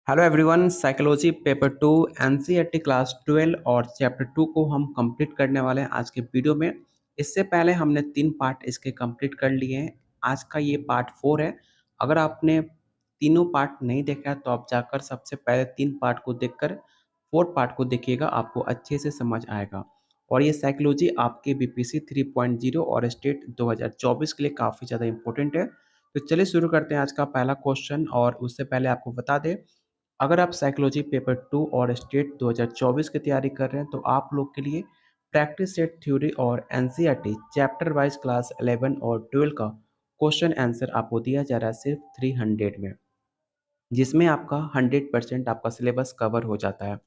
Hello everyone, psychology paper 2 NCERT class 12 और chapter 2 को हम कंप्लीट करने वाले हैं आज के वीडियो में। इससे पहले हमने 3 पार्ट इसके कंप्लीट कर लिए हैं। आज का ये पार्ट 4 है। अगर आपने तीनों पार्ट नहीं देखा है तो आप जाकर सबसे पहले 3 पार्ट को देखकर 4 पार्ट को देखिएगा, आपको अच्छे से समझ आएगा। और ये साइकोलॉजी आपके बीपीएससी 3.0 और स्टेट 2024 के लिए काफ़ी ज़्यादा इंपॉर्टेंट है। तो चलिए शुरू करते हैं आज का पहला क्वेश्चन। और उससे पहले आपको बता दें, अगर आप साइकोलॉजी पेपर 2 और स्टेट 2024 की तैयारी कर रहे हैं तो आप लोग के लिए प्रैक्टिस सेट थ्योरी और एनसीईआरटी चैप्टर वाइज क्लास 11 और 12 का क्वेश्चन आंसर आपको दिया जा रहा है सिर्फ 300 में, जिसमें आपका 100% आपका सिलेबस कवर हो जाता है।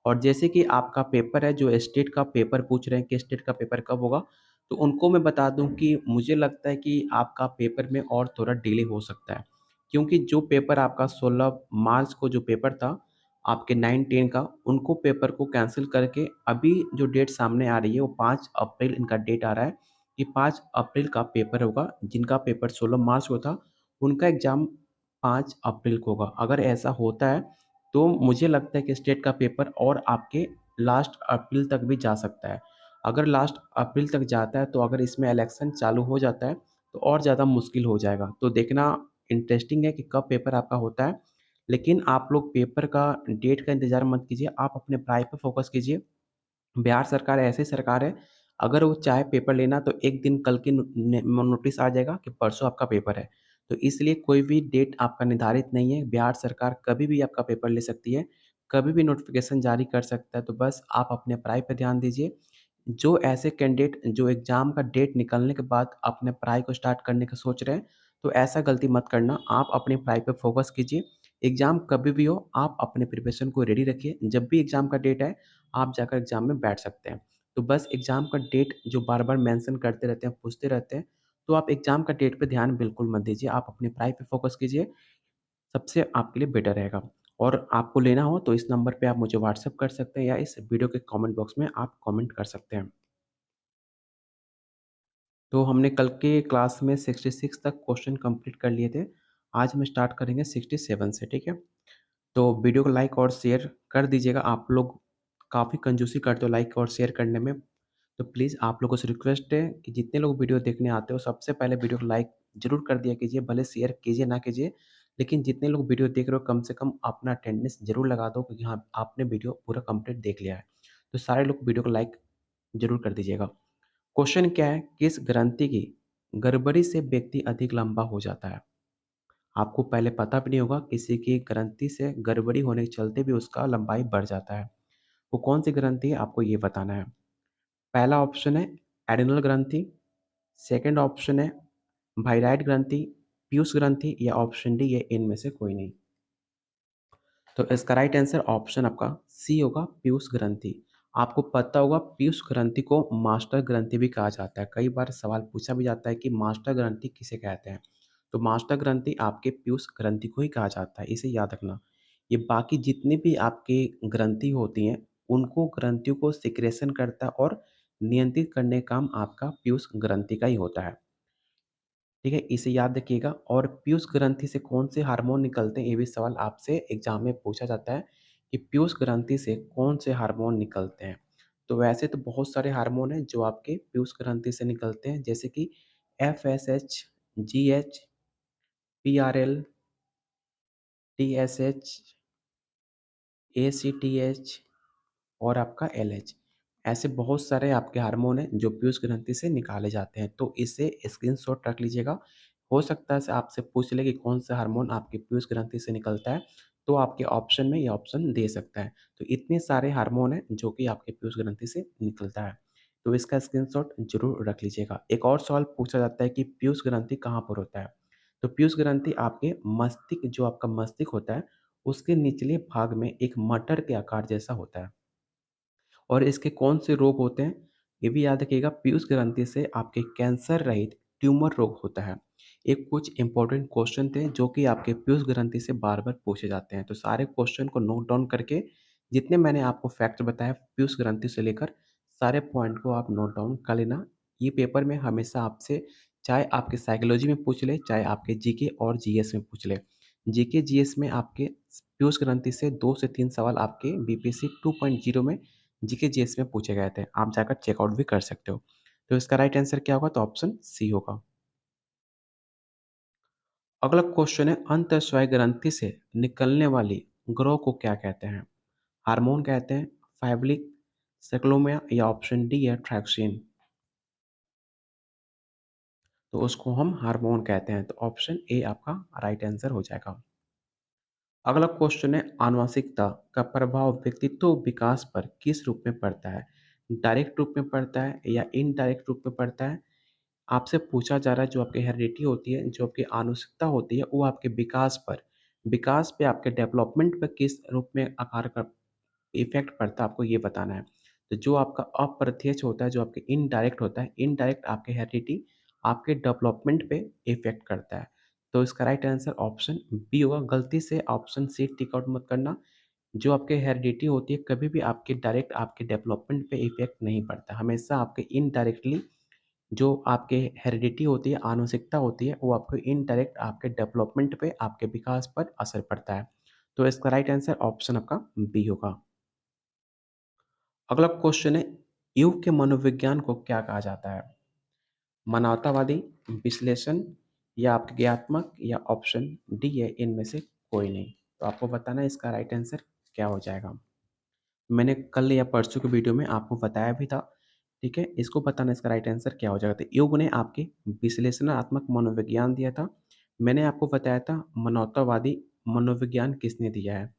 और जैसे कि आपका पेपर है, जो स्टेट का पेपर पूछ रहे हैं कि स्टेट का पेपर कब होगा, तो उनको मैं बता दूं कि मुझे लगता है कि आपका पेपर में और थोड़ा डिले हो सकता है, क्योंकि जो पेपर आपका 16 मार्च को जो पेपर था आपके 9-10 का, उनको पेपर को कैंसिल करके अभी जो डेट सामने आ रही है वो 5 अप्रैल इनका डेट आ रहा है कि 5 अप्रैल का पेपर होगा। जिनका पेपर 16 मार्च को था उनका एग्ज़ाम 5 अप्रैल को होगा। अगर ऐसा होता है तो मुझे लगता है कि स्टेट का पेपर और आपके लास्ट अप्रैल तक भी जा सकता है। अगर लास्ट अप्रैल तक जाता है तो अगर इसमें इलेक्शन चालू हो जाता है तो और ज़्यादा मुश्किल हो जाएगा। तो देखना इंटरेस्टिंग है कि कब पेपर आपका होता है। लेकिन आप लोग पेपर का डेट का इंतज़ार मत कीजिए, आप अपने पढ़ाई पे फ़ोकस कीजिए। बिहार सरकार ऐसी सरकार है, अगर वो चाहे पेपर लेना तो एक दिन कल की नोटिस आ जाएगा कि परसों आपका पेपर है। तो इसलिए कोई भी डेट आपका निर्धारित नहीं है। बिहार सरकार कभी भी आपका पेपर ले सकती है, कभी भी नोटिफिकेशन जारी कर सकता है। तो बस आप अपने पढ़ाई पे ध्यान दीजिए। जो ऐसे कैंडिडेट जो एग्ज़ाम का डेट निकलने के बाद अपने पढ़ाई को स्टार्ट करने का सोच रहे हैं, तो ऐसा गलती मत करना। आप अपनी पढ़ाई पे फ़ोकस कीजिए। एग्ज़ाम कभी भी हो, आप अपने प्रिपरेशन को रेडी रखिए। जब भी एग्ज़ाम का डेट आए, आप जाकर एग्ज़ाम में बैठ सकते हैं। तो बस एग्ज़ाम का डेट जो बार-बार मेंशन करते रहते हैं, पूछते रहते हैं, तो आप एग्ज़ाम का डेट पे ध्यान बिल्कुल मत दीजिए। आप अपनी पढ़ाई पे फ़ोकस कीजिए, सबसे आपके लिए बेटर रहेगा। और आपको लेना हो तो इस नंबर पे आप मुझे व्हाट्सएप कर सकते हैं या इस वीडियो के कमेंट बॉक्स में आप कमेंट कर सकते हैं। तो हमने कल के क्लास में 66 तक क्वेश्चन कंप्लीट कर लिए थे। आज हम स्टार्ट करेंगे 67 से, ठीक है? तो वीडियो को लाइक और शेयर कर दीजिएगा। आप लोग काफ़ी कंजूसी करते हो लाइक और शेयर करने में। तो प्लीज़ आप लोगों से रिक्वेस्ट है कि जितने लोग वीडियो देखने आते हो सबसे पहले वीडियो को लाइक ज़रूर कर दिया कीजिए, भले शेयर कीजिए ना कीजिए। लेकिन जितने लोग वीडियो देख रहे हो कम से कम अपना अटेंडेंस ज़रूर लगा दो कि हाँ, आपने वीडियो पूरा कंप्लीट देख लिया है। तो सारे लोग वीडियो को लाइक ज़रूर कर दीजिएगा। क्वेश्चन क्या है, किस ग्रंथि की गड़बड़ी से व्यक्ति अधिक लंबा हो जाता है? आपको पहले पता भी नहीं होगा, किसी की ग्रंथि से गड़बड़ी होने के चलते भी उसका लंबाई बढ़ जाता है। वो कौन सी ग्रंथि है आपको ये बताना है। पहला ऑप्शन है एड्रिनल ग्रंथि, सेकंड ऑप्शन है थायराइड ग्रंथि, पीयूष ग्रंथि या ऑप्शन डी ये इनमें से कोई नहीं। तो इसका राइट आंसर ऑप्शन आपका सी होगा, पीयूष ग्रंथि। आपको पता होगा पीयूष ग्रंथि को मास्टर ग्रंथि भी कहा जाता है। कई बार सवाल पूछा भी जाता है कि मास्टर ग्रंथि किसे कहते हैं। तो मास्टर ग्रंथि आपके पीयूष ग्रंथि को ही कहा जाता है, इसे याद रखना। ये बाकी जितनी भी आपकी ग्रंथि होती हैं उनको ग्रंथियों को सिक्रेशन करता है और नियंत्रित करने का काम आपका पीयूष ग्रंथि का ही होता है। ठीक है, इसे याद रखिएगा। और पीयूष ग्रंथि से कौन से हार्मोन निकलते हैं, ये भी सवाल आपसे एग्जाम में पूछा जाता है कि पीयूष ग्रंथि से कौन से हार्मोन निकलते हैं। तो वैसे तो बहुत सारे हार्मोन हैं जो आपके पीयूष ग्रंथि से निकलते हैं, जैसे कि FSH, GH, PRL, TSH, ACTH और आपका एलएच। ऐसे बहुत सारे आपके हार्मोन हैं जो पीयूष ग्रंथि से निकाले जाते हैं। तो इसे स्क्रीनशॉट रख लीजिएगा। हो सकता है आपसे पूछ ले कि कौन सा हार्मोन आपके पीयूष ग्रंथि से निकलता है, तो आपके ऑप्शन में ये ऑप्शन दे सकता है। तो इतने सारे हार्मोन हैं जो कि आपके पीयूष ग्रंथि से निकलता है। तो इसका स्क्रीनशॉट ज़रूर रख लीजिएगा। एक और सवाल पूछा जाता है कि पीयूष ग्रंथि कहाँ पर होता है? तो पीयूष ग्रंथि आपके मस्तिष्क, जो आपका मस्तिष्क होता है, उसके निचले भाग में एक मटर के आकार जैसा होता है। और इसके कौन से रोग होते हैं, ये भी याद रखिएगा। पीयूष ग्रंथि से आपके कैंसर रहित ट्यूमर रोग होता है। ये कुछ इंपॉर्टेंट क्वेश्चन थे जो कि आपके पीयूष ग्रंथि से बार-बार पूछे जाते हैं। तो सारे क्वेश्चन को नोट डाउन करके, जितने मैंने आपको फैक्ट बताया पीयूष ग्रंथि से लेकर, सारे पॉइंट को आप नोट डाउन कर लेना। ये पेपर में हमेशा आपसे, चाहे आपके साइकोलॉजी में पूछ ले, चाहे आपके जीके और जीएस में पूछ ले। जीके जीएस में आपके पीयूष ग्रंथि से 2 से 3 सवाल आपके बीपीएससी 2.0 में जीके जीएस में पूछे गए थे। आप जाकर चेकआउट भी कर सकते हो। तो इसका राइट आंसर क्या होगा? तो ऑप्शन सी होगा। अगला क्वेश्चन है, अंतःस्रावी ग्रंथि से निकलने वाली ग्रह को क्या कहते हैं? हार्मोन कहते हैं, फाइब्रिक, सेक्लोमिया या ऑप्शन डी है ट्रैक्सिन। तो उसको हम हार्मोन कहते हैं। तो ऑप्शन ए आपका राइट आंसर हो जाएगा। अगला क्वेश्चन है, आनुवंशिकता का प्रभाव व्यक्तित्व विकास पर किस रूप में पड़ता है? डायरेक्ट रूप में पड़ता है या इनडायरेक्ट रूप में पड़ता है? आपसे पूछा जा रहा है जो आपकी हेरिडिटी होती है, जो आपकी आनुवंशिकता होती है, वो आपके विकास पे आपके डेवलपमेंट पे किस रूप में आकार का इफ़ेक्ट पड़ता है, आपको ये बताना है। तो जो आपका अप्रत्यक्ष होता है, जो आपके इनडायरेक्ट होता है, इनडायरेक्ट आपके हेरिडिटी आपके डेवलपमेंट पे इफ़ेक्ट करता है। तो इसका राइट आंसर ऑप्शन बी होगा। गलती से ऑप्शन सी टिक आउट मत करना। जो आपके हेरिडिटी होती है, कभी भी आपके डायरेक्ट आपके डेवलपमेंट पे इफ़ेक्ट नहीं पड़ता। हमेशा आपके इनडायरेक्टली जो आपके हेरिडिटी होती है, आनुवंशिकता होती है, वो आपको इनडायरेक्ट आपके डेवलपमेंट पे, आपके विकास पर असर पड़ता है। तो इसका राइट आंसर ऑप्शन आपका बी होगा। अगला क्वेश्चन है, योग के मनोविज्ञान को क्या कहा जाता है? मानवतावादी, विश्लेषण या प्रज्ञात्मक या ऑप्शन डी है इनमें से कोई नहीं। तो आपको बताना है इसका राइट आंसर क्या हो जाएगा। मैंने कल या परसों के वीडियो में आपको बताया भी था, ठीक है? इसको बताना इसका राइट आंसर क्या हो जाएगा। तो योग ने आपके विश्लेषणात्मक मनोविज्ञान दिया था। मैंने आपको बताया था मानवतावादी मनोविज्ञान किसने दिया है।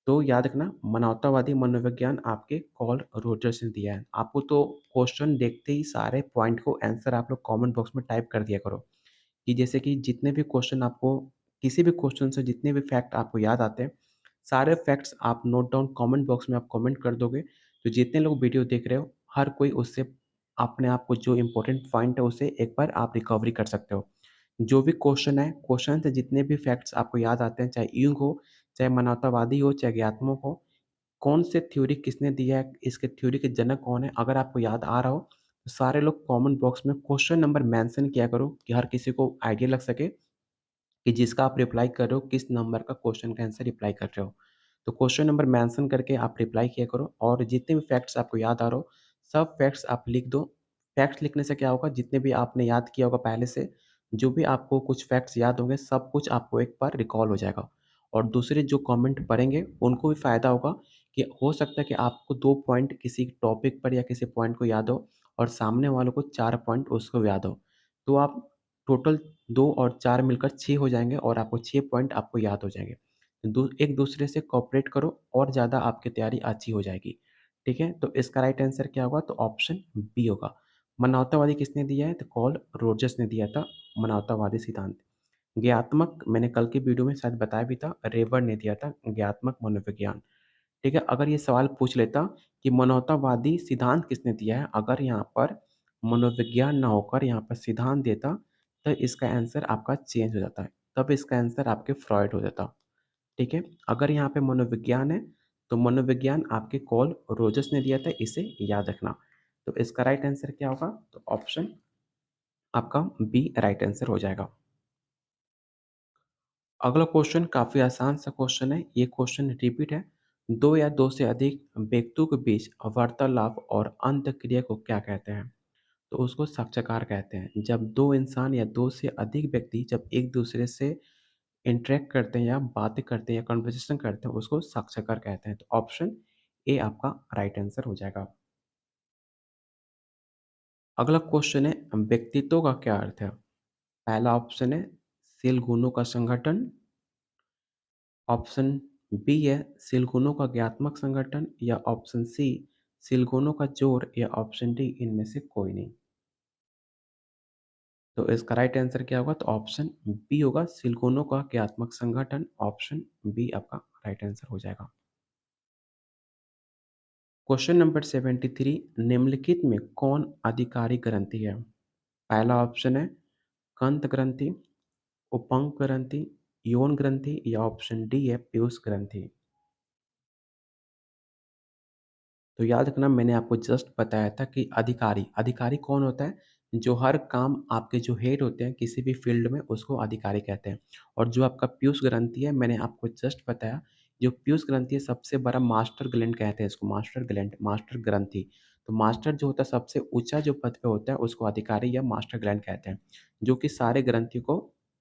तो याद रखना, मानवतावादी मनोविज्ञान आपके कॉल रोजर्स ने दिया है। आपको तो क्वेश्चन देखते ही सारे पॉइंट को आंसर आप लोग कमेंट बॉक्स में टाइप कर दिया करो, कि जैसे कि जितने भी क्वेश्चन आपको, किसी भी क्वेश्चन से जितने भी फैक्ट आपको याद आते हैं, सारे फैक्ट्स आप नोट डाउन कमेंट बॉक्स में आप कमेंट कर दोगे, तो जितने लोग वीडियो देख रहे हो, हर कोई उससे अपने आप को जो इम्पोर्टेंट पॉइंट है उसे एक बार आप रिकवरी कर सकते हो। जो भी क्वेश्चन है, क्वेश्चन से जितने भी फैक्ट्स आपको याद आते हैं, चाहे युग हो, चाहे मानवतावादी हो, चाहे ज्ञात्मक हो, कौन से थ्योरी किसने दिया है, इसके थ्योरी के जनक कौन है, अगर आपको याद आ रहा हो, तो सारे लोग कमेंट बॉक्स में क्वेश्चन नंबर मेंशन किया करो, कि हर किसी को आइडिया लग सके कि जिसका आप रिप्लाई कर रहे हो, किस नंबर का क्वेश्चन का आंसर रिप्लाई कर रहे हो। तो क्वेश्चन नंबर मेंशन करके आप रिप्लाई किया करो, और जितने भी फैक्ट्स आपको याद आ रहा हो, सब फैक्ट्स आप लिख दो। फैक्ट्स लिखने से क्या होगा, जितने भी आपने याद किया होगा पहले से, जो भी आपको कुछ फैक्ट्स याद होंगे, सब कुछ आपको एक बार रिकॉल हो जाएगा। और दूसरे जो कमेंट पढ़ेंगे, उनको भी फ़ायदा होगा, कि हो सकता है कि आपको 2 पॉइंट किसी टॉपिक पर या किसी पॉइंट को याद हो, और सामने वालों को 4 पॉइंट उसको याद हो। तो आप टोटल 2 और 4 मिलकर 6 हो जाएँगे, और आपको 6 पॉइंट आपको याद हो जाएँगे। एक दूसरे से कोऑपरेट करो, और ज़्यादा आपकी तैयारी अच्छी हो जाएगी। ठीक है? तो इसका राइट आंसर क्या होगा? तो ऑप्शन बी होगा। मानवतावादी किसने दिया है? तो कार्ल रोजर्स ने दिया था मानवतावादी सिद्धांत। ज्ञात्मक मैंने कल की वीडियो में शायद बताया भी था, रेबर ने दिया था ज्ञात्मक मनोविज्ञान। ठीक है? अगर ये सवाल पूछ लेता कि मानवतावादी सिद्धांत किसने दिया है? अगर यहाँ पर मनोविज्ञान ना होकर यहाँ पर सिद्धांत देता, तो इसका आंसर आपका चेंज हो जाता है। तब इसका आंसर आपके फ्रॉइड हो जाता। ठीक है? अगर यहाँ पे मनोविज्ञान है, तो मनोविज्ञान आपके कार्ल रोजर्स ने दिया था, इसे याद रखना। तो इसका राइट आंसर क्या होगा? तो ऑप्शन आपका बी राइट आंसर हो जाएगा। अगला क्वेश्चन काफ़ी आसान सा क्वेश्चन है। ये क्वेश्चन रिपीट है। 2 या 2 से अधिक व्यक्तियों के बीच वार्तालाप और अंतःक्रिया को क्या कहते हैं? तो उसको साक्षात्कार कहते हैं। जब 2 इंसान या 2 से अधिक व्यक्ति जब एक-दूसरे से इंटरैक्ट करते हैं, या बातें करते हैं, या कन्वर्सेशन करते हैं, उसको साक्षात्कार कहते हैं। तो ऑप्शन ए आपका राइट आंसर हो जाएगा। अगला क्वेश्चन है, व्यक्तित्व का क्या अर्थ है? पहला ऑप्शन है शील गुणों का संगठन, ऑप्शन बी है शील गुणों का ज्ञात्मक संगठन, या ऑप्शन सी शील गुणों का जोड़, या ऑप्शन डी इनमें से कोई नहीं। तो इसका राइट आंसर क्या होगा? तो ऑप्शन बी होगा, शील गुणों का ज्ञात्मक संगठन। ऑप्शन बी आपका राइट आंसर हो जाएगा। क्वेश्चन नंबर 73, निम्नलिखित में कौन अधिकारी ग्रंथि है? पहला ऑप्शन है कंत ग्रंथि, उपंग ग्रंथि, यौन ग्रंथि, या ऑप्शन डी है पीयूष ग्रंथि। तो याद रखना, मैंने आपको जस्ट बताया था कि अधिकारी कौन होता है? जो हर काम आपके जो हेड होते हैं किसी भी फील्ड में, उसको अधिकारी कहते हैं। और जो आपका पीयूष ग्रंथि है, मैंने आपको जस्ट बताया जो पीयूष ग्रंथि है सबसे बड़ा मास्टर ग्लैंड कहते हैं इसको, मास्टर ग्लैंड, मास्टर ग्रंथि। तो मास्टर जो होता है सबसे ऊँचा जो पद पे होता है उसको अधिकारी या मास्टर ग्लैंड कहते हैं, जो कि सारे ग्रंथि को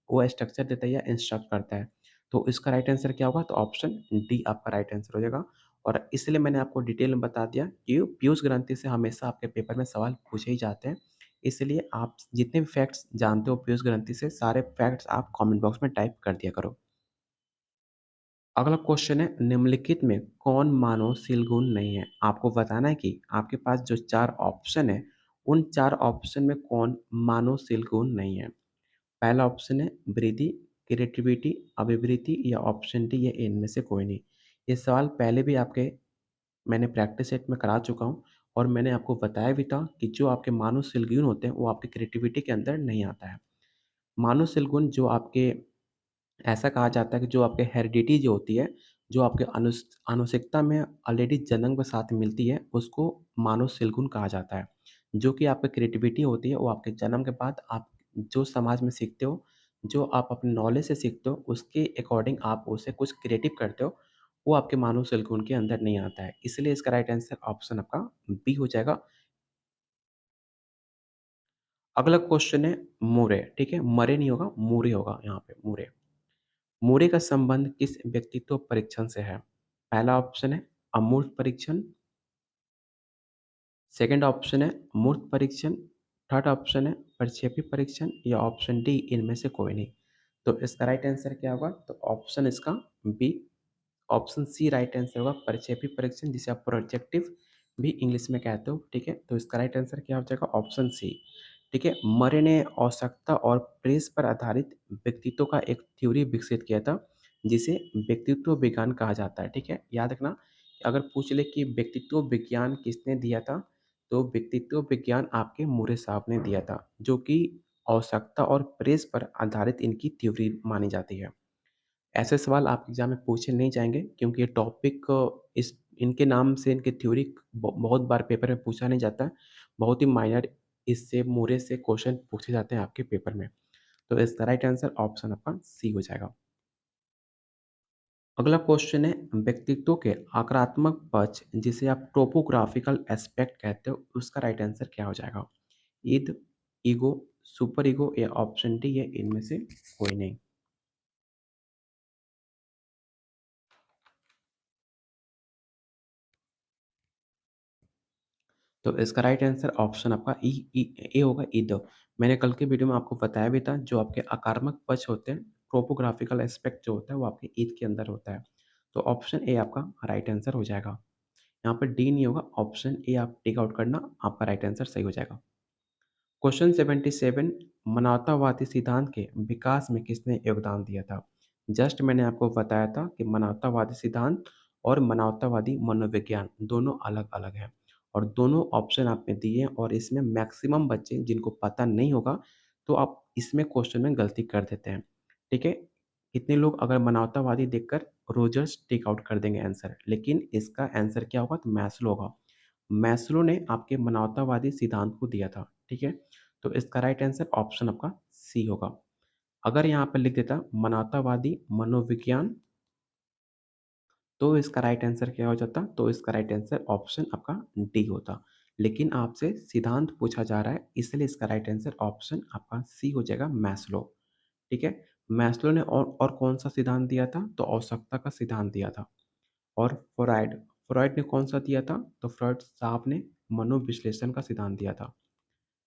वो स्ट्रक्चर देता है या इंस्ट्रक्ट करता है। तो इसका राइट आंसर क्या होगा? तो ऑप्शन डी आपका राइट आंसर हो जाएगा। और इसलिए मैंने आपको डिटेल में बता दिया कि पीयूष ग्रंथि से हमेशा आपके पेपर में सवाल पूछे ही जाते हैं। इसलिए आप जितने भी फैक्ट्स जानते हो पीयूष ग्रंथि से, सारे फैक्ट्स आप कमेंट बॉक्स में टाइप कर दिया करो। अगला क्वेश्चन है, निम्नलिखित में कौन मानवशील गुण नहीं है? आपको बताना है कि आपके पास जो 4 ऑप्शन है, उन 4 ऑप्शन में कौन मानवशील गुण नहीं है? पहला ऑप्शन है वृद्धि, क्रिएटिविटी, अभिवृद्धि या ऑप्शन डी, ये इनमें से कोई नहीं। ये सवाल पहले भी आपके मैंने प्रैक्टिस सेट में करा चुका हूँ और मैंने आपको बताया भी था कि जो आपके मानवशील गुण होते हैं, वो आपकी क्रिएटिविटी के अंदर नहीं आता है। मानवशील गुण जो आपके ऐसा कहा जाता है कि जो आपके हेरिडिटी जो होती है, जो आपके आनुवंशिकता में ऑलरेडी जन्म के साथ मिलती है, उसको मानवशील गुण कहा जाता है। जो कि आपकी क्रिएटिविटी होती है, वो आपके जन्म के बाद आप जो समाज में सीखते हो, जो आप अपने नॉलेज से सीखते हो, उसके अकॉर्डिंग आप उसे कुछ क्रिएटिव करते हो, वो आपके मानवशील गुण के अंदर नहीं आता है। इसलिए इसका राइट आंसर ऑप्शन आपका बी हो जाएगा। अगला क्वेश्चन है मूरे, ठीक है? मरे नहीं होगा, मूरे होगा यहाँ पे, मूरे। मूरे का संबंध किस व्यक्तित्व परीक्षण से है? पहला ऑप्शन है अमूर्त परीक्षण, सेकंड ऑप्शन है मूर्त परीक्षण, थर्ड ऑप्शन है प्रक्षेपी परीक्षण या ऑप्शन डी, इनमें से कोई नहीं। तो इसका राइट आंसर क्या होगा? तो ऑप्शन इसका B, option C right answer होगा, प्रक्षेपी परीक्षण, जिसे आप प्रोजेक्टिव भी इंग्लिश में कहते हो, ठीक है? तो इसका राइट आंसर क्या हो जाएगा? ऑप्शन सी, ठीक है? मरे ने आवश्यकता और प्रेस पर आधारित व्यक्तित्व का एक थ्योरी विकसित किया था, जिसे व्यक्तित्व विज्ञान कहा जाता है, ठीक है? याद रखना, अगर पूछ ले कि व्यक्तित्व विज्ञान किसने दिया था, तो व्यक्तित्व विज्ञान आपके मूरे साहब ने दिया था, जो कि आवश्यकता और प्रेस पर आधारित इनकी थ्योरी मानी जाती है। ऐसे सवाल आप एग्ज़ाम में पूछे नहीं जाएँगे, क्योंकि ये टॉपिक इस इनके नाम से इनके थ्योरी बहुत बार पेपर में पूछा नहीं जाता है। बहुत ही माइनर इससे मोरे से क्वेश्चन पूछे जाते हैं आपके पेपर में। तो इसका राइट आंसर ऑप्शन आपका सी हो जाएगा। अगला क्वेश्चन है, व्यक्तित्व के आक्रामक पक्ष, जिसे आप टोपोग्राफिकल एस्पेक्ट कहते हो, उसका राइट आंसर क्या हो जाएगा? ईद, ईगो, सुपर ईगो या ऑप्शन डी, या इनमें से कोई नहीं। तो इसका राइट आंसर ऑप्शन आपका ए होगा, ईद। मैंने कल के वीडियो में आपको बताया भी था, जो आपके आक्रामक पक्ष होते हैं, टोपोग्राफिकल एस्पेक्ट जो होता है, वो आपके ईद के अंदर होता है। तो ऑप्शन ए आपका राइट आंसर हो जाएगा। यहाँ पर डी नहीं होगा, ऑप्शन ए आप टिक आउट करना, आपका राइट आंसर सही हो जाएगा। क्वेश्चन 77, मानवतावादी सिद्धांत के विकास में किसने योगदान दिया था? जस्ट मैंने आपको बताया था कि मानवतावादी सिद्धांत और मानवतावादी मनोविज्ञान दोनों अलग-अलग हैं, और दोनों ऑप्शन आपने दिए हैं, और इसमें मैक्सिमम बच्चे जिनको पता नहीं होगा, तो आप इसमें क्वेश्चन में गलती कर देते हैं, ठीक है? कितने लोग अगर मानवतावादी देखकर रोजर्स टिक आउट कर देंगे आंसर, लेकिन इसका आंसर क्या होगा? तो मैस्लो होगा। मैस्लो ने आपके मानवतावादी सिद्धांत को दिया था, ठीक है? तो इसका राइट आंसर ऑप्शन आपका सी होगा। अगर यहाँ पे लिख देता मानवतावादी मनोविज्ञान, तो इसका राइट आंसर क्या हो जाता? तो इसका राइट आंसर ऑप्शन आपका डी होता। लेकिन आपसे सिद्धांत पूछा जा रहा है, इसलिए इसका राइट आंसर ऑप्शन आपका सी हो जाएगा, मैस्लो, ठीक है? मैस्लो ने और कौन-सा सिद्धांत दिया था? तो आवश्यकता का सिद्धांत दिया था। और फ्रॉइड, फ्रॉइड ने कौन-सा दिया था? तो फ्रॉइड साहब ने मनोविश्लेषण का सिद्धांत दिया था।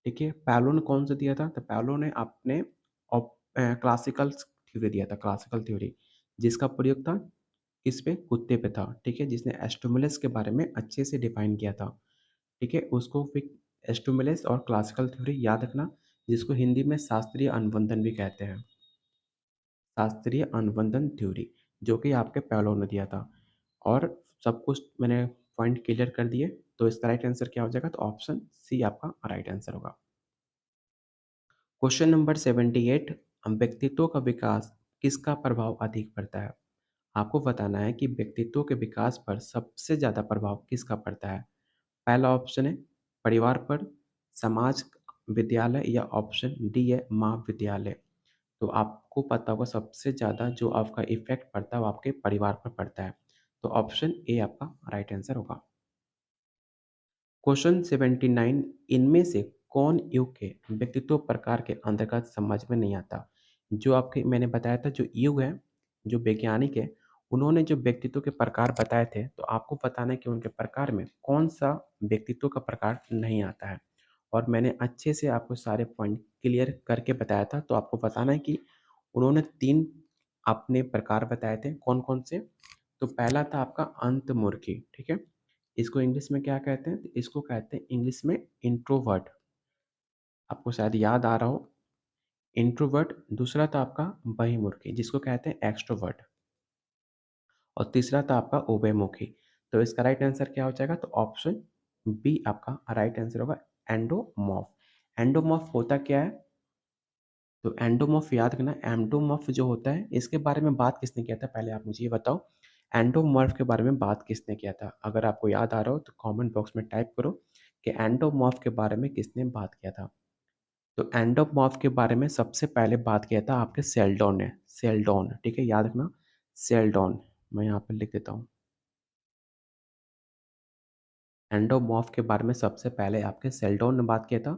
देखिए, पैलो ने कौन-सा दिया था? तो पैलो ने अपने क्लासिकल थ्योरी दिया था, क्लासिकल थ्योरी, जिसका प्रयोग था किस पे? कुत्ते पे था, ठीक है? जिसने स्टिमुलस के बारे में अच्छे से डिफाइन किया था, ठीक है? उसको फिर स्टिमुलस और क्लासिकल थ्योरी याद रखना, जिसको हिंदी में शास्त्रीय अनुबंधन भी कहते हैं। शास्त्रीय अनुबंधन थ्योरी, जो कि आपके पैलो ने दिया था। और सब कुछ मैंने पॉइंट क्लियर कर दिए, तो इसका राइट आंसर क्या हो जाएगा? तो ऑप्शन सी आपका राइट आंसर होगा। क्वेश्चन नंबर 78, व्यक्तित्व का विकास किसका प्रभाव अधिक पड़ता है? आपको बताना है कि व्यक्तित्व के विकास पर सबसे ज़्यादा प्रभाव किसका पड़ता है? पहला ऑप्शन है परिवार पर, समाज, विद्यालय या ऑप्शन डी है महाविद्यालय। तो आपको पता होगा सबसे ज़्यादा जो आपका इफ़ेक्ट पड़ता है वो आपके परिवार पर पड़ता है। तो ऑप्शन ए आपका राइट आंसर होगा। क्वेश्चन 79, इनमें से कौन युग के व्यक्तित्व प्रकार के अंतर्गत समझ में नहीं आता? जो आपके मैंने बताया था जो युग है, जो वैज्ञानिक है, उन्होंने जो व्यक्तित्व के प्रकार बताए थे, तो आपको बताना है कि उनके प्रकार में कौन-सा व्यक्तित्व का प्रकार नहीं आता है। और मैंने अच्छे से आपको सारे पॉइंट क्लियर करके बताया था, तो आपको बताना है कि उन्होंने 3 अपने प्रकार बताए थे, कौन-कौन से? तो पहला था आपका अंतर्मुखी, ठीक है? इसको इंग्लिश में क्या कहते हैं? तो इसको कहते हैं इंग्लिश में इंट्रोवर्ट। आपको शायद याद आ रहा हो, इंट्रोवर्ट। दूसरा था आपका बहिर्मुखी, जिसको कहते हैं एक्सट्रोवर्ट। और तीसरा था आपका उभयमुखी। तो इसका राइट आंसर क्या हो जाएगा? तो ऑप्शन बी आपका राइट आंसर होगा, एंडोमॉर्फ। एंडोमॉर्फ होता क्या है? तो एंडोमॉर्फ याद रखना, एंडोमॉर्फ जो होता है, इसके बारे में बात किसने किया था? पहले आप मुझे ये बताओ, एंडोमॉर्फ के बारे में बात किसने किया था? अगर आपको याद आ रहा हो तो कमेंट बॉक्स में टाइप करो कि एंडोमॉर्फ के बारे में किसने बात किया था। तो एंडोमॉर्फ के बारे में सबसे पहले बात किया था आपके सेल्डॉन ने। सेल्डॉन, ठीक है, याद रखना, सेल्डॉन। मैं यहाँ पे लिख देता हूँ। एंडोमॉर्फ के बारे में सबसे पहले आपके सेल्डॉन ने बात किया था।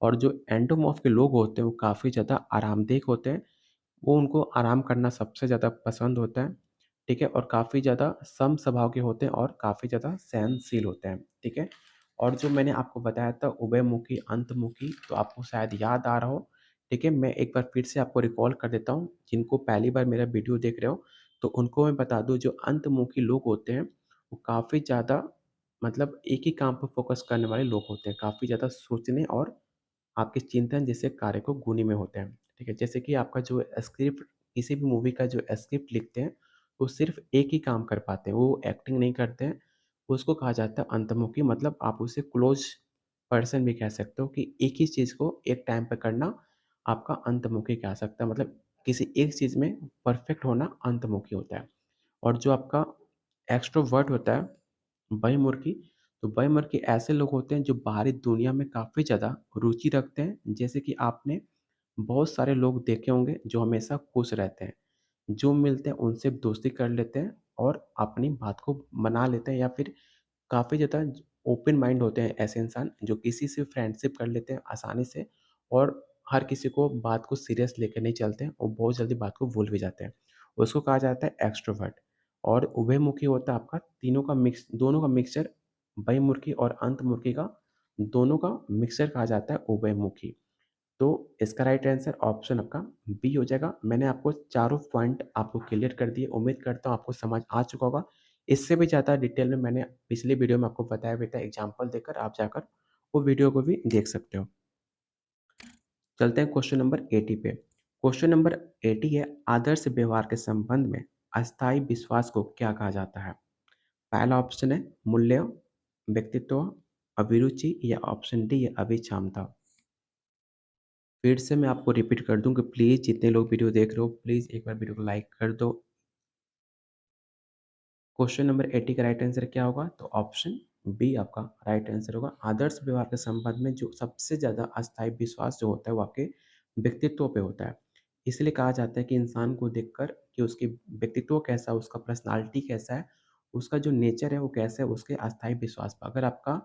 और जो एंडोमॉर्फ के लोग होते हैं वो काफ़ी ज़्यादा आरामदेह होते हैं। वो उनको आराम करना सबसे ज़्यादा पसंद होता है, ठीक है? और काफ़ी ज़्यादा सम स्वभाव के होते हैं और काफ़ी ज़्यादा सहनशील होते हैं, ठीक है? और जो मैंने आपको बताया था उभयमुखी, अंतमुखी, तो आपको शायद याद आ रहा हो, ठीक है? मैं एक बार फिर से आपको रिकॉल कर देता हूँ, जिनको पहली बार मेरा वीडियो देख रहे हो, तो उनको मैं बता दूँ जो अंतमुखी लोग होते हैं, वो काफ़ी ज़्यादा मतलब एक ही काम पर फ़ोकस करने वाले लोग होते हैं, काफ़ी ज़्यादा सोचने और आपके चिंतन जैसे कार्य को गुणी में होते हैं, ठीक है? जैसे कि आपका जो स्क्रिप्ट, किसी भी मूवी का जो स्क्रिप्ट लिखते हैं, वो सिर्फ़ एक ही काम कर पाते हैं, वो एक्टिंग नहीं करते हैं। उसको कहा जाता है अंतर्मुखी, मतलब आप उसे क्लोज़ पर्सन भी कह सकते हो कि एक ही चीज़ को एक टाइम पे करना आपका अंतर्मुखी कहा सकता है। मतलब किसी एक चीज़ में परफ़ेक्ट होना अंतर्मुखी होता है। और जो आपका एक्सट्रोवर्ट होता है, बहिर्मुखी, तो बहिर्मुखी ऐसे लोग होते हैं जो बाहरी दुनिया में काफ़ी ज़्यादा रुचि रखते हैं। जैसे कि आपने बहुत सारे लोग देखे होंगे जो हमेशा खुश रहते हैं। जो मिलते हैं उनसे दोस्ती कर लेते हैं और अपनी बात को मना लेते हैं, या फिर काफ़ी ज़्यादा ओपन माइंड होते हैं ऐसे इंसान जो किसी से फ्रेंडशिप कर लेते हैं आसानी से, और हर किसी को बात को सीरियस लेकर नहीं चलते हैं और बहुत जल्दी बात को भूल भी जाते हैं। उसको कहा जाता है एक्सट्रोवर्ट। और उभयमुखी होता है आपका तीनों का मिक्स, दोनों का मिक्सचर, बहिर्मुखी और अंतर्मुखी का दोनों का मिक्सचर कहा जाता है उभयमुखी। तो इसका राइट आंसर ऑप्शन आपका बी हो जाएगा। मैंने आपको चारों पॉइंट आपको क्लियर कर दिए। उम्मीद करता हूँ आपको समझ आ चुका होगा। इससे भी ज़्यादा डिटेल में मैंने पिछली वीडियो में आपको बताया भी था, एग्ज़ाम्पल देकर आप जाकर वो वीडियो को भी देख सकते हो। चलते हैं क्वेश्चन नंबर 80 पे। क्वेश्चन नंबर 80 है, आदर्श व्यवहार के संबंध में अस्थायी विश्वास को क्या कहा जाता है? पहला ऑप्शन है मूल्य, व्यक्तित्व, अभिरुचि, या ऑप्शन डी है अभिक्षमता। फिर से मैं आपको रिपीट कर दूँ कि प्लीज़ जितने लोग वीडियो देख रहे हो, प्लीज़ एक बार वीडियो को लाइक कर दो। क्वेश्चन नंबर 80 का राइट आंसर क्या होगा? तो ऑप्शन बी आपका राइट आंसर होगा। आदर्श व्यवहार के संबंध में जो सबसे ज़्यादा अस्थायी विश्वास जो होता है वो आपके व्यक्तित्व पे होता है। इसलिए कहा जाता है कि इंसान को देखकर कि उसकी व्यक्तित्व कैसा है, उसका पर्सनैलिटी कैसा है, उसका जो नेचर है वो कैसा है, उसके अस्थायी विश्वास पर। अगर आपका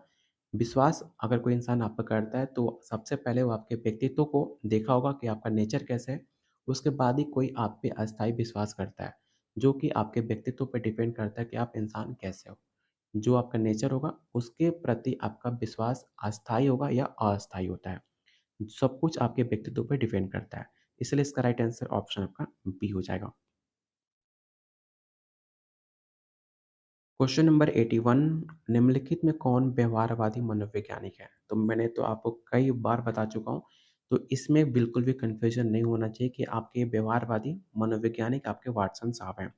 विश्वास अगर कोई इंसान आप पे करता है तो सबसे पहले वो आपके व्यक्तित्व को देखा होगा कि आपका नेचर कैसा है, उसके बाद ही कोई आप पे अस्थायी विश्वास करता है। जो कि आपके व्यक्तित्व पे डिपेंड करता है कि आप इंसान कैसे हो। जो आपका नेचर होगा उसके प्रति आपका विश्वास अस्थायी होगा या अस्थायी होता है। सब कुछ आपके व्यक्तित्व पे डिपेंड करता है। इसलिए इसका राइट आंसर ऑप्शन आपका बी हो जाएगा। क्वेश्चन नंबर 81, निम्नलिखित में कौन व्यवहारवादी मनोवैज्ञानिक है? तो मैंने तो आपको कई बार बता चुका हूँ, तो इसमें बिल्कुल भी कन्फ्यूजन नहीं होना चाहिए कि आपके व्यवहारवादी मनोवैज्ञानिक आपके वाटसन साहब हैं।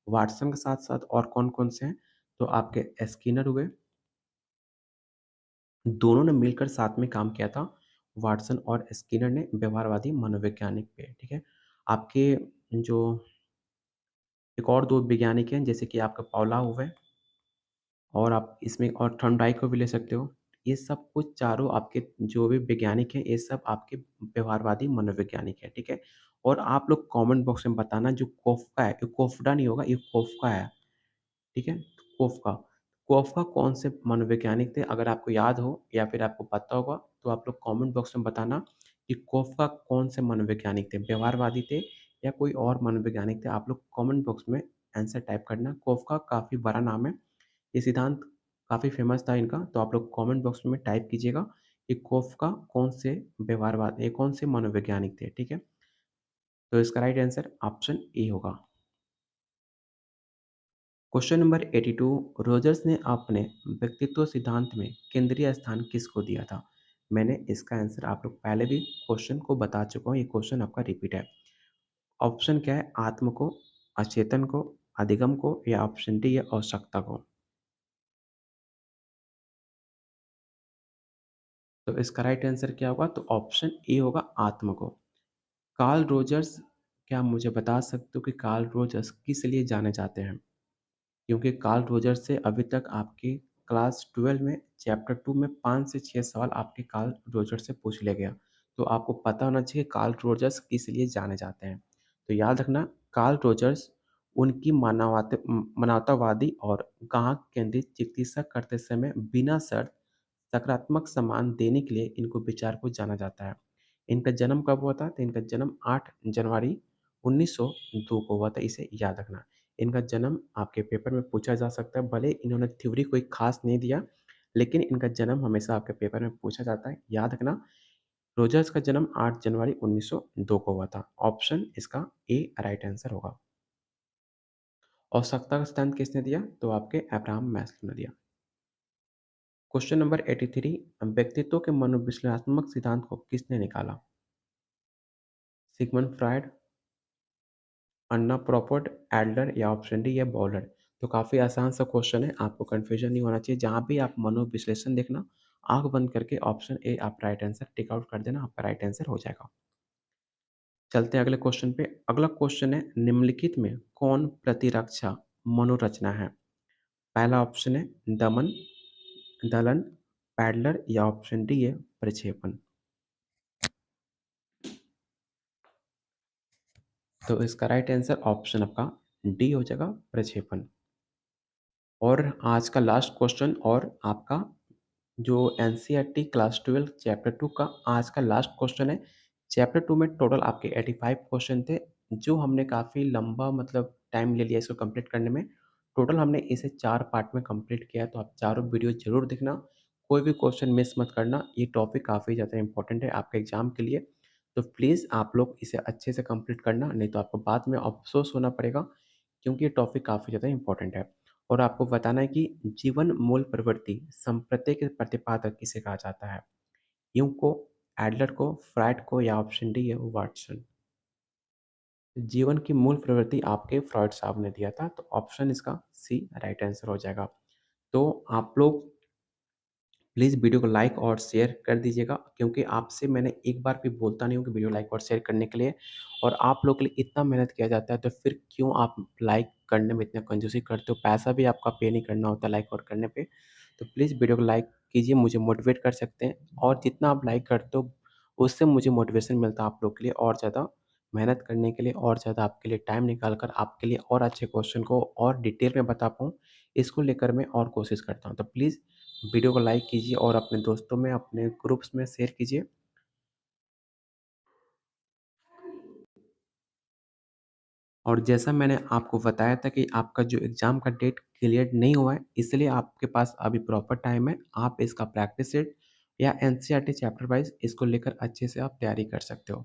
वाटसन के साथ-साथ और कौन-कौन से हैं? तो आपके स्किनर हुए, दोनों ने मिलकर साथ में काम किया था, वाटसन और स्किनर ने व्यवहारवादी मनोवैज्ञानिक पे, ठीक है? आपके जो एक और 2 वैज्ञानिक हैं, जैसे कि आपका पाउलाव हुए, और आप इसमें और थॉर्नडाइक को भी ले सकते हो। ये सब कुछ चारों आपके जो भी वैज्ञानिक हैं, ये सब आपके व्यवहारवादी मनोवैज्ञानिक हैं, ठीक है? और आप लोग कमेंट बॉक्स में बताना जो कोफ्का है, ये कोफ्डा नहीं होगा, ये कोफ्का है, ठीक है? कोफ्का। कोफ्का कौन से मनोवैज्ञानिक थे? अगर आपको याद हो या फिर आपको पता होगा, तो आप लोग कमेंट बॉक्स में बताना कि कोफ्का कौन से मनोवैज्ञानिक थे? व्यवहारवादी थे या कोई और मनोवैज्ञानिक थे? आप लोग कमेंट बॉक्स में आंसर टाइप करना। कोफ्का काफ़ी बड़ा नाम है। ये सिद्धांत काफ़ी फेमस था इनका, तो आप लोग कमेंट बॉक्स में टाइप कीजिएगा कि कोफ्का कौन से कौन से मनोवैज्ञानिक थे, ठीक है? तो इसका राइट आंसर ऑप्शन ए होगा। क्वेश्चन नंबर 82, रोजर्स ने अपने व्यक्तित्व सिद्धांत में केंद्रीय स्थान किसको दिया था? मैंने इसका आंसर आप लोग पहले भी क्वेश्चन को बता चुका हूँ, ये क्वेश्चन आपका रिपीट है। ऑप्शन क्या है? आत्म को, अचेतन को, अधिगम को या ऑप्शन डी है आवश्यकता को। तो इसका राइट आंसर क्या होगा? तो ऑप्शन ए होगा आत्म को। कार्ल रोजर्स, क्या आप मुझे बता सकते हो कि कार्ल रोजर्स किस लिए जाने जाते हैं? क्योंकि कार्ल रोजर्स से अभी तक आपके क्लास 12 में चैप्टर 2 में 5 से 6 सवाल आपके कार्ल रोजर्स से पूछ लिया गया। तो आपको पता होना चाहिए कार्ल रोजर्स किस लिए जाने जाते हैं। तो याद रखना, कार्ल रोजर्स उनकी मानवतावादी और ग्राहक केंद्रित चिकित्सा करते समय बिना शर्त सकारात्मक सम्मान देने के लिए इनको विचार को जाना जाता है। इनका जन्म कब हुआ था? तो इनका जन्म 8 जनवरी 1902 को हुआ था, इसे याद रखना। इनका जन्म आपके पेपर में पूछा जा सकता है, भले इन्होंने थ्योरी कोई खास नहीं दिया, लेकिन इनका जन्म हमेशा आपके पेपर में पूछा जाता है, याद रखना। रोजर्स का जन्म 8 जनवरी 1902 को हुआ था। ऑप्शन इसका ए राइट आंसर होगा। आवश्यकता का सिद्धांत किसने दिया? तो आपके अब्राहम मैस्लो ने दिया। क्वेश्चन नंबर 83, व्यक्तित्व के मनोविश्लेषणात्मक सिद्धांत को किसने निकाला? सिगमंड फ्रायड, अन्ना प्रॉपर्ट, एडलर या ऑप्शन डी है बॉलर। तो काफ़ी आसान सा क्वेश्चन है, आपको कन्फ्यूजन नहीं होना चाहिए। जहाँ भी आप मनोविश्लेषण देखना, आँख बंद करके ऑप्शन ए आप राइट आंसर टिक आउट कर देना, आपका राइट आंसर हो जाएगा। चलते हैं अगले क्वेश्चन पे। अगला क्वेश्चन है, निम्नलिखित में कौन प्रतिरक्षा मनोरचना है? पहला ऑप्शन है दमन, दलन, पैडलर या ऑप्शन डी है प्रक्षेपण। तो इसका राइट आंसर ऑप्शन आपका डी हो जाएगा, प्रक्षेपण। और आज का लास्ट क्वेश्चन और आपका जो एनसीईआरटी क्लास 12 चैप्टर 2 का आज का लास्ट क्वेश्चन है। चैप्टर 2 में टोटल आपके 85 क्वेश्चन थे, जो हमने काफ़ी लंबा मतलब टाइम ले लिया इसको कंप्लीट करने में। टोटल हमने इसे 4 पार्ट में कंप्लीट किया है, तो आप चारों वीडियो ज़रूर देखना। कोई भी क्वेश्चन मिस मत करना, ये टॉपिक काफ़ी ज़्यादा इंपॉर्टेंट है आपके एग्ज़ाम के लिए। तो प्लीज़ आप लोग इसे अच्छे से कंप्लीट करना, नहीं तो आपको बाद में अफ़सोस होना पड़ेगा, क्योंकि ये टॉपिक काफ़ी ज़्यादा इंपॉर्टेंट है। और आपको बताना है कि जीवन मूल प्रवृत्ति संप्रत्यय के प्रतिपादक किसे कहा जाता है? यूं को, एडलर को, फ्रायड को या ऑप्शन डी है वाटसन। जीवन की मूल प्रवृत्ति आपके फ्रॉइड साहब ने दिया था, तो ऑप्शन इसका सी राइट आंसर हो जाएगा। तो आप लोग प्लीज़ वीडियो को लाइक और शेयर कर दीजिएगा, क्योंकि आपसे मैंने एक बार भी बोलता नहीं हूँ कि वीडियो लाइक और शेयर करने के लिए, और आप लोग के लिए इतना मेहनत किया जाता है, तो फिर क्यों आप लाइक करने में इतना कंजूसी करते हो? पैसा भी आपका पे नहीं करना होता लाइक और करने पे। तो प्लीज़ वीडियो को लाइक कीजिए, मुझे मोटिवेट कर सकते हैं, और जितना आप लाइक करते हो उससे मुझे मोटिवेशन मिलता है आप लोग के लिए और ज़्यादा मेहनत करने के लिए, और ज़्यादा आपके लिए टाइम निकाल कर आपके लिए और अच्छे क्वेश्चन को और डिटेल में बता पाऊँ, इसको लेकर मैं और कोशिश करता हूँ। तो प्लीज़ वीडियो को लाइक कीजिए और अपने दोस्तों में, अपने ग्रुप्स में शेयर कीजिए। और जैसा मैंने आपको बताया था कि आपका जो एग्ज़ाम का डेट क्लियर नहीं हुआ है, इसलिए आपके पास अभी प्रॉपर टाइम है। आप इसका प्रैक्टिस सेट या एनसीईआरटी चैप्टर वाइज़ इसको लेकर अच्छे से आप तैयारी कर सकते हो।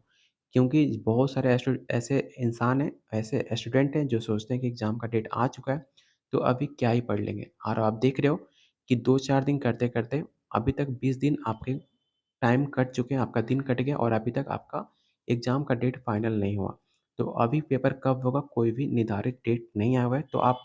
क्योंकि बहुत सारे ऐसे इंसान हैं, ऐसे स्टूडेंट हैं जो सोचते हैं कि एग्ज़ाम का डेट आ चुका है, तो अभी क्या ही पढ़ लेंगे। और आप देख रहे हो कि 2-4 दिन करते-करते अभी तक 20 दिन आपके टाइम कट चुके हैं, आपका दिन कट गया और अभी तक आपका एग्ज़ाम का डेट फाइनल नहीं हुआ। तो अभी पेपर कब होगा कोई भी निर्धारित डेट नहीं आया हुआ है, तो आप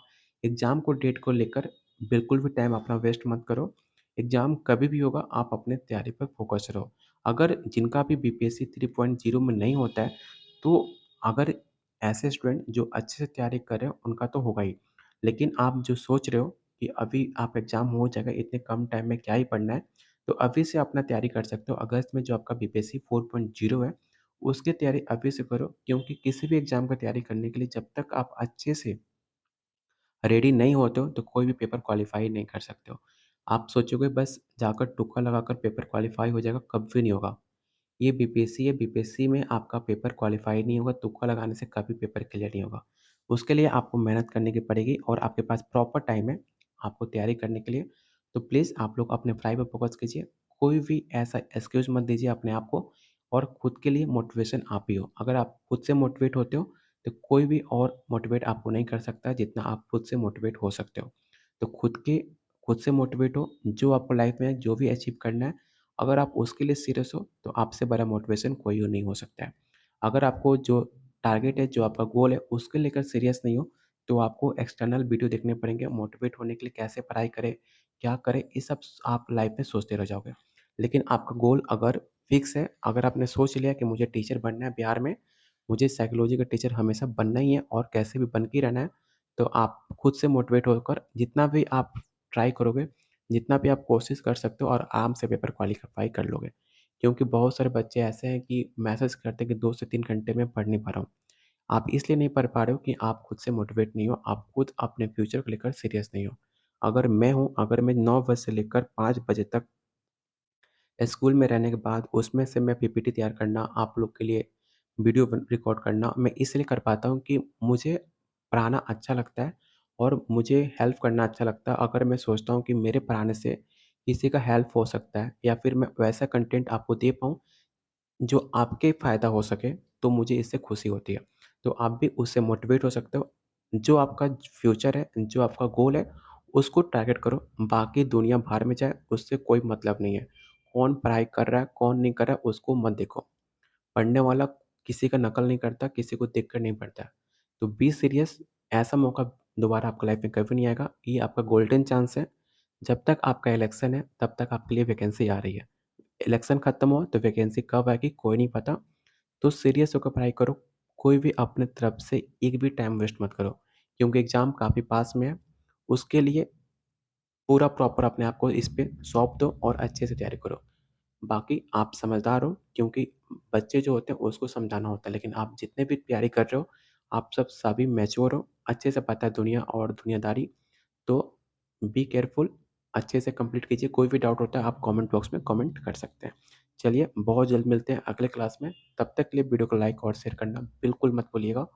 एग्ज़ाम को डेट को लेकर बिल्कुल भी टाइम अपना वेस्ट मत करो। एग्ज़ाम कभी भी होगा, आप अपने तैयारी पर फ़ोकस रहो। अगर जिनका भी बीपीएससी 3.0 में नहीं होता है, तो अगर ऐसे स्टूडेंट जो अच्छे से तैयारी कर रहे हो, उनका तो होगा ही। लेकिन आप जो सोच रहे हो कि अभी आप एग्ज़ाम हो जाएगा, इतने कम टाइम में क्या ही पढ़ना है, तो अभी से अपना तैयारी कर सकते हो। अगस्त में जो आपका बीपीएससी 4.0 है, उसकी तैयारी अभी से करो, क्योंकि किसी भी एग्ज़ाम का तैयारी करने के लिए जब तक आप अच्छे से रेडी नहीं होते हो, तो कोई भी पेपर क्वालीफ़ाई नहीं कर सकते हो। आप सोचोगे बस जाकर तुक्का लगाकर पेपर क्वालीफ़ाई हो जाएगा, कभी नहीं होगा। ये बीपीएससी है, बीपीएससी में आपका पेपर क्वालीफ़ाई नहीं होगा, तुक्का लगाने से कभी पेपर क्लियर नहीं होगा। उसके लिए आपको मेहनत करने की पड़ेगी और आपके पास प्रॉपर टाइम है आपको तैयारी करने के लिए। तो प्लीज़ आप लोग अपने पढ़ाई पे फ़ोकस कीजिए। कोई भी ऐसा एक्सक्यूज़ मत दीजिए अपने आप को और खुद के लिए मोटिवेशन आप ही हो। अगर आप खुद से मोटिवेट होते हो, तो कोई भी और मोटिवेट आपको नहीं कर सकता जितना आप खुद से मोटिवेट हो सकते हो। तो खुद से मोटिवेट हो, जो आपको लाइफ़ में जो भी अचीव करना है, अगर आप उसके लिए सीरियस हो, तो आपसे बड़ा मोटिवेशन कोई और नहीं हो सकता है। अगर आपको जो टारगेट है, जो आपका गोल है, उसको लेकर सीरियस नहीं हो, तो आपको एक्सटर्नल वीडियो देखने पड़ेंगे मोटिवेट होने के लिए कैसे पढ़ाई करें, क्या करें, ये सब आप लाइफ़ में सोचते रह जाओगे। लेकिन आपका गोल अगर फिक्स है, अगर आपने सोच लिया कि मुझे टीचर बनना है बिहार में, मुझे साइकोलॉजी का टीचर हमेशा बनना ही है और कैसे भी बन के ही रहना है, तो आप खुद से मोटिवेट होकर जितना भी आप ट्राई करोगे, जितना भी आप कोशिश कर सकते हो और आराम से पेपर क्वालीफाई कर लोगे। क्योंकि बहुत सारे बच्चे ऐसे हैं कि मैसेज करते हैं कि 2 से 3 घंटे में पढ़ नहीं पा रहा हूँ। आप इसलिए नहीं पढ़ पा रहे हो कि आप खुद से मोटिवेट नहीं हो, आप खुद अपने फ्यूचर को लेकर सीरियस नहीं हो। अगर मैं 9 बजे से लेकर 5 बजे तक स्कूल में रहने के बाद उसमें से मैं पीपीटी तैयार करना, आप लोग के लिए वीडियो रिकॉर्ड करना, मैं इसलिए कर पाता हूँ कि मुझे पढ़ाना अच्छा लगता है और मुझे हेल्प करना अच्छा लगता है। अगर मैं सोचता हूँ कि मेरे पढ़ाने से किसी का हेल्प हो सकता है या फिर मैं वैसा कंटेंट आपको दे पाऊँ जो आपके फ़ायदा हो सके, तो मुझे इससे खुशी होती है। तो आप भी उससे मोटिवेट हो सकते हो। जो आपका फ्यूचर है, जो आपका गोल है, उसको टारगेट करो। बाकी दुनिया भाड़ में जाए, उससे कोई मतलब नहीं है। कौन पढ़ाई कर रहा है, कौन नहीं कर रहा है, उसको मत देखो। पढ़ने वाला किसी का नकल नहीं करता, किसी को देख कर नहीं पढ़ता है। तो बी सीरियस, ऐसा मौका दोबारा आपकी लाइफ़ में कभी नहीं आएगा। ये आपका गोल्डन चांस है। जब तक आपका इलेक्शन है, तब तक आपके लिए वैकेंसी आ रही है। इलेक्शन खत्म हुआ तो वैकेंसी कब आएगी कोई नहीं पता। तो सीरियस होकर पढ़ाई करो। कोई भी अपने तरफ से एक भी टाइम वेस्ट मत करो, क्योंकि एग्ज़ाम काफ़ी पास में है। उसके लिए पूरा प्रॉपर अपने आप को इस पे सौंप दो और अच्छे से तैयारी करो। बाकी आप समझदार हो, क्योंकि बच्चे जो होते हैं उसको समझाना होता है, लेकिन आप जितने भी तैयारी कर रहे हो, आप सब सभी मैच्योर हो, अच्छे से पता है दुनिया और दुनियादारी। तो बी केयरफुल, अच्छे से कंप्लीट कीजिए। कोई भी डाउट होता है आप कमेंट बॉक्स में कमेंट कर सकते हैं। चलिए बहुत जल्द मिलते हैं अगले क्लास में। तब तक के लिए वीडियो को लाइक और शेयर करना बिल्कुल मत भूलिएगा।